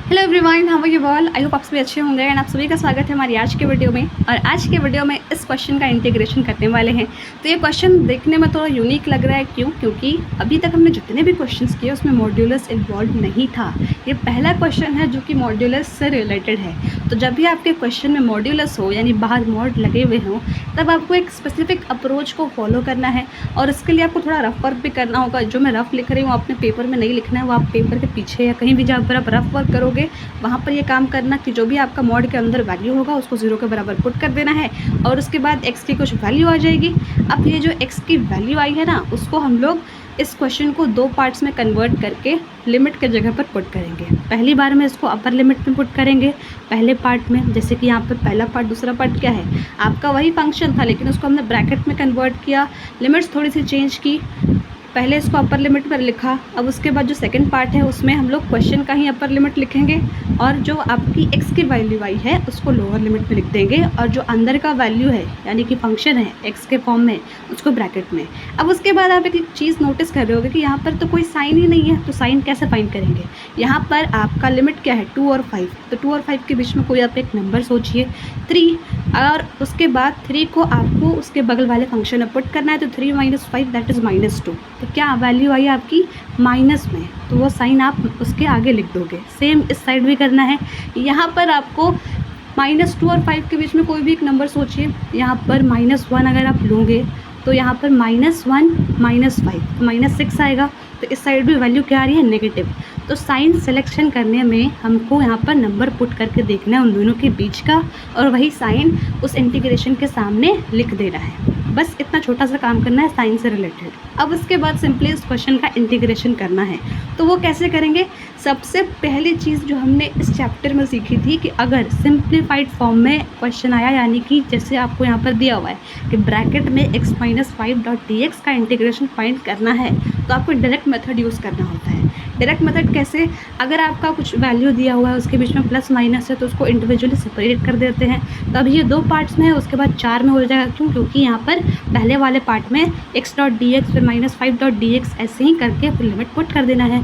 Hello everyone, how are you all. I hope आप सभी अच्छे होंगे एंड आप सभी का स्वागत है हमारी आज के वीडियो में। और आज के वीडियो में इस क्वेश्चन का इंटीग्रेशन करने वाले हैं। तो ये क्वेश्चन देखने में थोड़ा यूनिक लग रहा है, क्योंकि अभी तक हमने जितने भी क्वेश्चंस किए उसमें मॉड्यूलस इन्वॉल्व नहीं था। ये पहला क्वेश्चन है जो कि मॉड्यूलस से रिलेटेड है। तो जब भी आपके क्वेश्चन में मॉड्यूलस हो यानी बाहर मॉड लगे हुए हों, तब आपको एक स्पेसिफिक अप्रोच को फॉलो करना है और इसके लिए आपको थोड़ा रफ वर्क भी करना होगा। जो मैं रफ लिख रही हूँ अपने पेपर में नहीं लिखना है, वो आप पेपर के पीछे या कहीं भी जहाँ पर आप रफ वर्क करोगे वहाँ पर ये काम करना कि जो भी आपका मॉड के अंदर वैल्यू होगा उसको 0 के बराबर पुट कर देना है और उसके बाद x की कुछ वैल्यू आ जाएगी। अब ये जो x की वैल्यू आई है ना, उसको हम लोग इस क्वेश्चन को 2 पार्ट्स में कन्वर्ट करके लिमिट के जगह पर पुट करेंगे। पहली बार में इसको अपर लिमिट में पुट करेंगे पहले पार्ट में, जैसे कि यहाँ पर पहला पार्ट। दूसरा पार्ट क्या है, आपका वही फंक्शन था लेकिन उसको हमने ब्रैकेट में कन्वर्ट किया, लिमिट्स थोड़ी सी चेंज की। पहले इसको अपर लिमिट पर लिखा, अब उसके बाद जो सेकंड पार्ट है उसमें हम लोग क्वेश्चन का ही अपर लिमिट लिखेंगे और जो आपकी x की वैल्यू आई है उसको लोअर लिमिट में लिख देंगे और जो अंदर का वैल्यू है यानी कि फंक्शन है x के फॉर्म में उसको ब्रैकेट में। अब उसके बाद आप एक चीज़ नोटिस कर रहे होगे कि यहाँ पर तो कोई साइन ही नहीं है, तो साइन कैसे फाइंड करेंगे। यहाँ पर आपका लिमिट क्या है, 2 और 5। तो 2 और 5 के बीच में कोई आप एक नंबर सोचिए, 3, और उसके बाद 3 को आपको उसके बगल वाले फंक्शन में पुट करना है। तो 3 - 5 दैट इज़ -2। तो क्या वैल्यू आई आपकी माइनस में, तो वो साइन आप उसके आगे लिख दोगे। सेम इस साइड भी करना है। यहाँ पर आपको -2 और 5 के बीच में कोई भी एक नंबर सोचिए। यहाँ पर -1 अगर आप लोगे तो यहाँ पर -1 -5 तो -6 आएगा। तो इस साइड भी वैल्यू क्या आ रही है, नेगेटिव। तो साइन सिलेक्शन करने में हमको यहाँ पर नंबर पुट करके देखना है उन दोनों के बीच का और वही साइन उस इंटीग्रेशन के सामने लिख देना है। बस इतना छोटा सा काम करना है साइन से रिलेटेड। अब उसके बाद सिंपली इस क्वेश्चन का इंटीग्रेशन करना है। तो वो कैसे करेंगे, सबसे पहली चीज़ जो हमने इस चैप्टर में सीखी थी कि अगर सिंप्लीफाइड फॉर्म में क्वेश्चन आया, यानी कि जैसे आपको यहाँ पर दिया हुआ है कि ब्रैकेट में x - 5 का इंटीग्रेशन फाइंड करना है, तो आपको डायरेक्ट मेथड यूज़ करना होता है। डायरेक्ट मेथड कैसे, अगर आपका कुछ वैल्यू दिया हुआ है उसके बीच में प्लस माइनस है तो उसको इंडिविजुअली सेपरेट कर देते हैं। तब ये 2 पार्ट्स में है, उसके बाद 4 में हो जाएगा। क्यों, क्योंकि यहाँ पर पहले वाले पार्ट में x.dx फिर -5.dx ऐसे ही करके फिर लिमिट पुट कर देना है।